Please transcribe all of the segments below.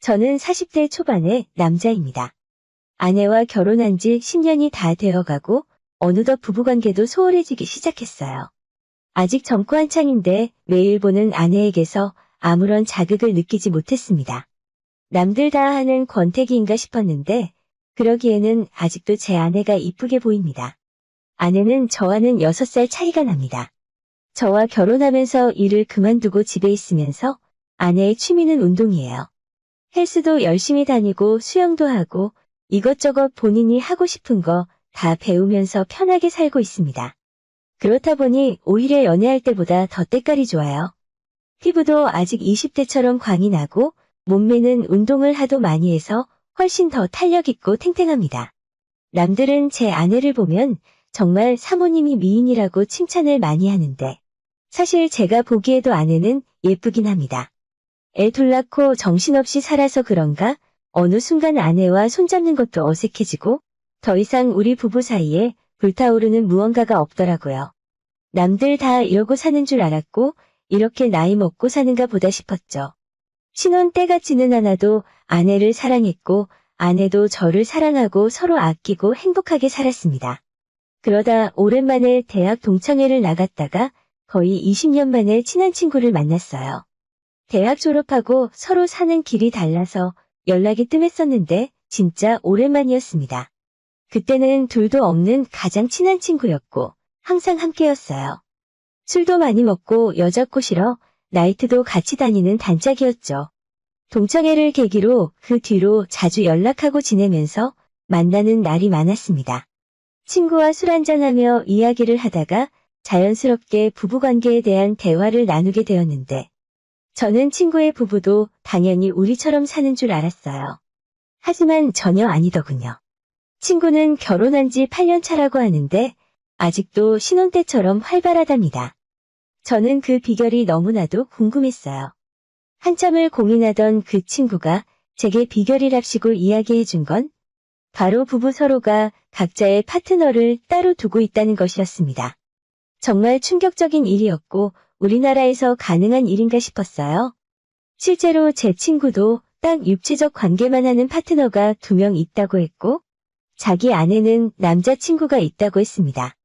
저는 40대 초반의 남자입니다. 아내와 결혼한 지 10년이 다 되어가고 어느덧 부부관계도 소홀해지기 시작했어요. 아직 젊고 한창인데 매일 보는 아내에게서 아무런 자극을 느끼지 못했습니다. 남들 다 하는 권태기인가 싶었는데 그러기에는 아직도 제 아내가 이쁘게 보입니다. 아내는 저와는 6살 차이가 납니다. 저와 결혼하면서 일을 그만두고 집에 있으면서 아내의 취미는 운동이에요. 헬스도 열심히 다니고 수영도 하고 이것저것 본인이 하고 싶은 거 다 배우면서 편하게 살고 있습니다. 그렇다 보니 오히려 연애할 때보다 더 때깔이 좋아요. 피부도 아직 20대처럼 광이 나고 몸매는 운동을 하도 많이 해서 훨씬 더 탄력 있고 탱탱합니다. 남들은 제 아내를 보면 정말 사모님이 미인이라고 칭찬을 많이 하는데 사실 제가 보기에도 아내는 예쁘긴 합니다. 애 둘 낳고 정신없이 살아서 그런가 어느 순간 아내와 손잡는 것도 어색해지고 더 이상 우리 부부 사이에 불타오르는 무언가가 없더라고요. 남들 다 이러고 사는 줄 알았고 이렇게 나이 먹고 사는가 보다 싶었죠. 신혼 때 같지는 않아도 아내를 사랑했고 아내도 저를 사랑하고 서로 아끼고 행복하게 살았습니다. 그러다 오랜만에 대학 동창회를 나갔다가 거의 20년 만에 친한 친구를 만났어요. 대학 졸업하고 서로 사는 길이 달라서 연락이 뜸했었는데 진짜 오랜만이었습니다. 그때는 둘도 없는 가장 친한 친구였고 항상 함께였어요. 술도 많이 먹고 여자 꼬시러 나이트도 같이 다니는 단짝이었죠. 동창회를 계기로 그 뒤로 자주 연락하고 지내면서 만나는 날이 많았습니다. 친구와 술 한잔하며 이야기를 하다가 자연스럽게 부부관계에 대한 대화를 나누게 되었는데 저는 친구의 부부도 당연히 우리처럼 사는 줄 알았어요. 하지만 전혀 아니더군요. 친구는 결혼한 지 8년 차라고 하는데 아직도 신혼 때처럼 활발하답니다. 저는 그 비결이 너무나도 궁금했어요. 한참을 고민하던 그 친구가 제게 비결이랍시고 이야기해 준 건 바로 부부 서로가 각자의 파트너를 따로 두고 있다는 것이었습니다. 정말 충격적인 일이었고 우리나라에서 가능한 일인가 싶었어요. 실제로 제 친구도 딱 육체적 관계만 하는 파트너가 2명 있다고 했고 자기 아내는 남자친구가 있다고 했습니다.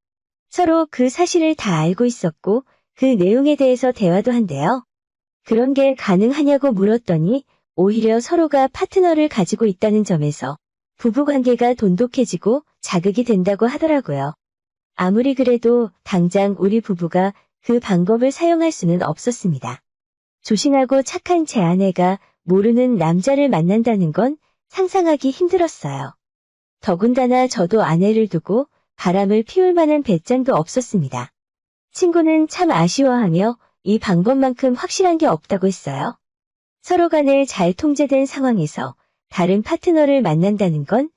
서로 그 사실을 다 알고 있었고 그 내용에 대해서 대화도 한대요. 그런 게 가능하냐고 물었더니 오히려 서로가 파트너를 가지고 있다는 점에서 부부관계가 돈독해지고 자극이 된다고 하더라고요. 아무리 그래도 당장 우리 부부가 그 방법을 사용할 수는 없었습니다. 조신하고 착한 제 아내가 모르는 남자를 만난다는 건 상상하기 힘들었어요. 더군다나 저도 아내를 두고 바람을 피울 만한 배짱도 없었습니다. 친구는 참 아쉬워하며 이 방법만큼 확실한 게 없다고 했어요. 서로 간에 잘 통제된 상황에서 다른 파트너를 만난다는 건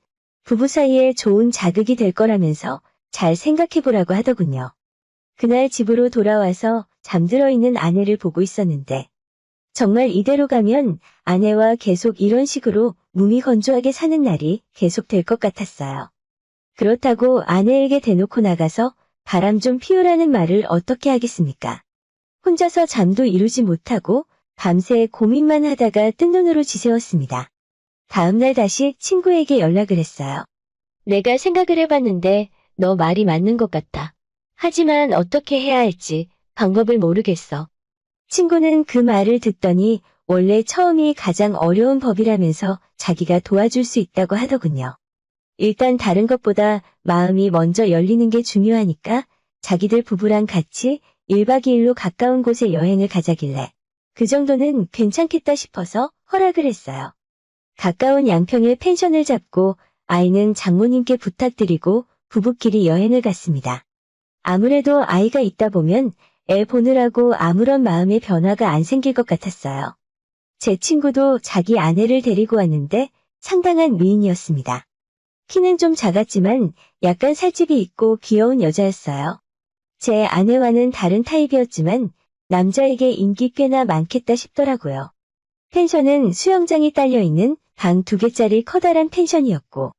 부부 사이에 좋은 자극이 될 거라면서 잘 생각해보라고 하더군요. 그날 집으로 돌아와서 잠들어 있는 아내를 보고 있었는데 정말 이대로 가면 아내와 계속 이런 식으로 무미건조하게 사는 날이 계속될 것 같았어요. 그렇다고 아내에게 대놓고 나가서 바람 좀 피우라는 말을 어떻게 하겠습니까? 혼자서 잠도 이루지 못하고 밤새 고민만 하다가 뜬 눈으로 지새웠습니다. 다음날 다시 친구에게 연락을 했어요. 내가 생각을 해봤는데 너 말이 맞는 것 같다. 하지만 어떻게 해야 할지 방법을 모르겠어. 친구는 그 말을 듣더니 원래 처음이 가장 어려운 법이라면서 자기가 도와줄 수 있다고 하더군요. 일단 다른 것보다 마음이 먼저 열리는 게 중요하니까 자기들 부부랑 같이 1박 2일로 가까운 곳에 여행을 가자길래 그 정도는 괜찮겠다 싶어서 허락을 했어요. 가까운 양평에 펜션을 잡고 아이는 장모님께 부탁드리고 부부끼리 여행을 갔습니다. 아무래도 아이가 있다 보면 애 보느라고 아무런 마음의 변화가 안 생길 것 같았어요. 제 친구도 자기 아내를 데리고 왔는데 상당한 미인이었습니다. 키는 좀 작았지만 약간 살집이 있고 귀여운 여자였어요. 제 아내와는 다른 타입이었지만 남자에게 인기 꽤나 많겠다 싶더라고요. 펜션은 수영장이 딸려있는 방 2개짜리 커다란 펜션이었고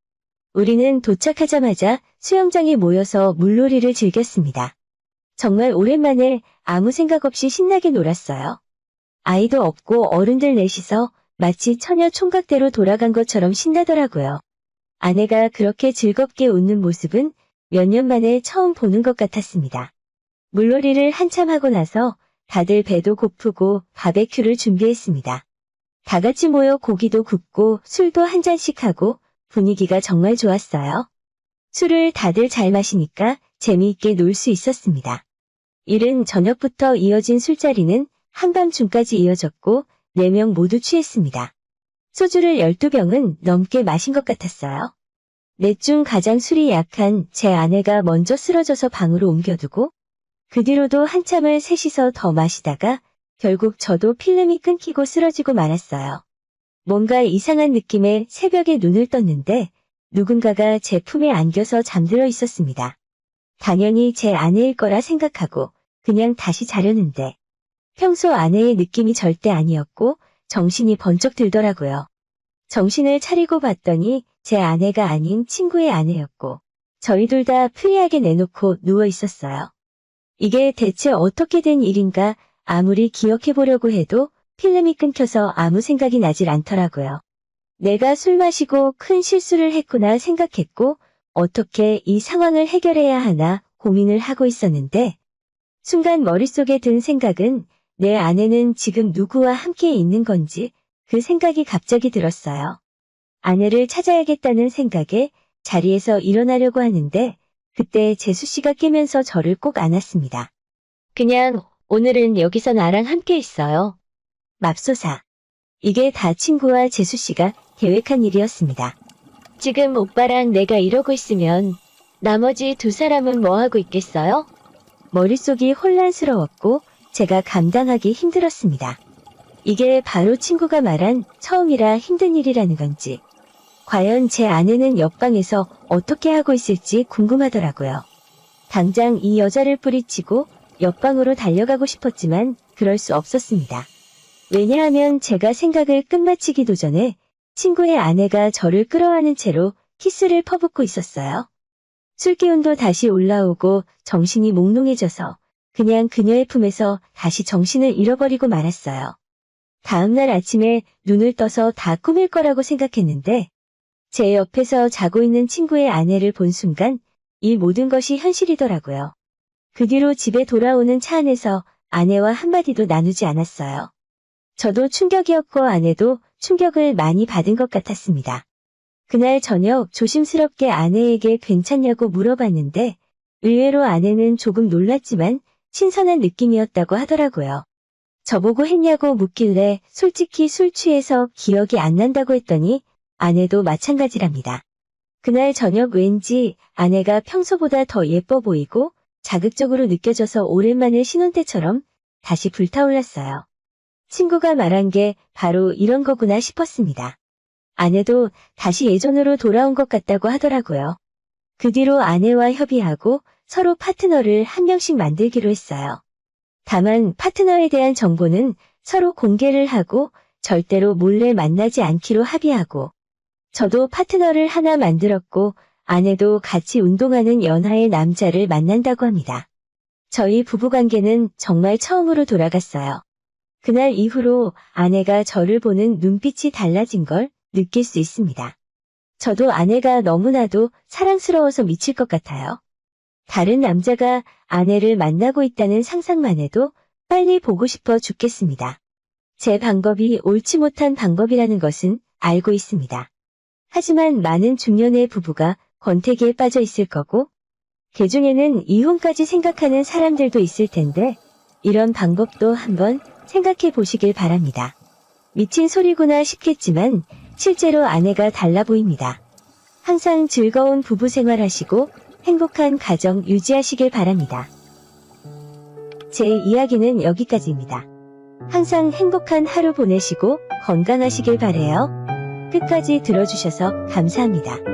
우리는 도착하자마자 수영장에 모여서 물놀이를 즐겼습니다. 정말 오랜만에 아무 생각 없이 신나게 놀았어요. 아이도 없고 어른들 넷이서 마치 처녀 총각대로 돌아간 것처럼 신나더라고요. 아내가 그렇게 즐겁게 웃는 모습은 몇 년 만에 처음 보는 것 같았습니다. 물놀이를 한참 하고 나서 다들 배도 고프고 바베큐를 준비했습니다. 다 같이 모여 고기도 굽고 술도 한 잔씩 하고 분위기가 정말 좋았어요. 술을 다들 잘 마시니까 재미있게 놀 수 있었습니다. 이른 저녁부터 이어진 술자리는 한밤중까지 이어졌고 4명 모두 취했습니다. 소주를 12병은 넘게 마신 것 같았어요. 넷 중 가장 술이 약한 제 아내가 먼저 쓰러져서 방으로 옮겨두고 그 뒤로도 한참을 셋이서 더 마시다가 결국 저도 필름이 끊기고 쓰러지고 말았어요. 뭔가 이상한 느낌에 새벽에 눈을 떴는데 누군가가 제 품에 안겨서 잠들어 있었습니다. 당연히 제 아내일 거라 생각하고 그냥 다시 자려는데 평소 아내의 느낌이 절대 아니었고 정신이 번쩍 들더라고요. 정신을 차리고 봤더니 제 아내가 아닌 친구의 아내였고 저희 둘 다 프리하게 내놓고 누워 있었어요. 이게 대체 어떻게 된 일인가 아무리 기억해보려고 해도 필름이 끊겨서 아무 생각이 나질 않더라고요. 내가 술 마시고 큰 실수를 했구나 생각했고 어떻게 이 상황을 해결해야 하나 고민을 하고 있었는데 순간 머릿속에 든 생각은 내 아내는 지금 누구와 함께 있는 건지 그 생각이 갑자기 들었어요. 아내를 찾아야겠다는 생각에 자리에서 일어나려고 하는데 그때 재수 씨가 깨면서 저를 꼭 안았습니다. 그냥 오늘은 여기서 나랑 함께 있어요. 맙소사. 이게 다 친구와 재수 씨가 계획한 일이었습니다. 지금 오빠랑 내가 이러고 있으면 나머지 두 사람은 뭐 하고 있겠어요? 머릿속이 혼란스러웠고 제가 감당하기 힘들었습니다. 이게 바로 친구가 말한 처음이라 힘든 일이라는 건지 과연 제 아내는 옆방에서 어떻게 하고 있을지 궁금하더라고요. 당장 이 여자를 뿌리치고 옆방으로 달려가고 싶었지만 그럴 수 없었습니다. 왜냐하면 제가 생각을 끝마치기도 전에 친구의 아내가 저를 끌어안은 채로 키스를 퍼붓고 있었어요. 술기운도 다시 올라오고 정신이 몽롱해져서 그냥 그녀의 품에서 다시 정신을 잃어버리고 말았어요. 다음날 아침에 눈을 떠서 다 꿈일 거라고 생각했는데 제 옆에서 자고 있는 친구의 아내를 본 순간 이 모든 것이 현실이더라고요. 그 뒤로 집에 돌아오는 차 안에서 아내와 한마디도 나누지 않았어요. 저도 충격이었고 아내도 충격을 많이 받은 것 같았습니다. 그날 저녁 조심스럽게 아내에게 괜찮냐고 물어봤는데 의외로 아내는 조금 놀랐지만 신선한 느낌이었다고 하더라고요. 저보고 했냐고 묻길래 솔직히 술 취해서 기억이 안 난다고 했더니 아내도 마찬가지랍니다. 그날 저녁 왠지 아내가 평소보다 더 예뻐 보이고 자극적으로 느껴져서 오랜만에 신혼 때처럼 다시 불타올랐어요. 친구가 말한 게 바로 이런 거구나 싶었습니다. 아내도 다시 예전으로 돌아온 것 같다고 하더라고요. 그 뒤로 아내와 협의하고 서로 파트너를 한 명씩 만들기로 했어요. 다만 파트너에 대한 정보는 서로 공개를 하고 절대로 몰래 만나지 않기로 합의하고 저도 파트너를 하나 만들었고 아내도 같이 운동하는 연하의 남자를 만난다고 합니다. 저희 부부관계는 정말 처음으로 돌아갔어요. 그날 이후로 아내가 저를 보는 눈빛이 달라진 걸 느낄 수 있습니다. 저도 아내가 너무나도 사랑스러워서 미칠 것 같아요. 다른 남자가 아내를 만나고 있다는 상상만 해도 빨리 보고 싶어 죽겠습니다. 제 방법이 옳지 못한 방법이라는 것은 알고 있습니다. 하지만 많은 중년의 부부가 권태기에 빠져 있을 거고 그 중에는 이혼까지 생각하는 사람들도 있을 텐데 이런 방법도 한번 생각해 보시길 바랍니다. 미친 소리구나 싶겠지만 실제로 아내가 달라 보입니다. 항상 즐거운 부부 생활하시고 행복한 가정 유지하시길 바랍니다. 제 이야기는 여기까지입니다. 항상 행복한 하루 보내시고 건강하시길 바래요. 끝까지 들어주셔서 감사합니다.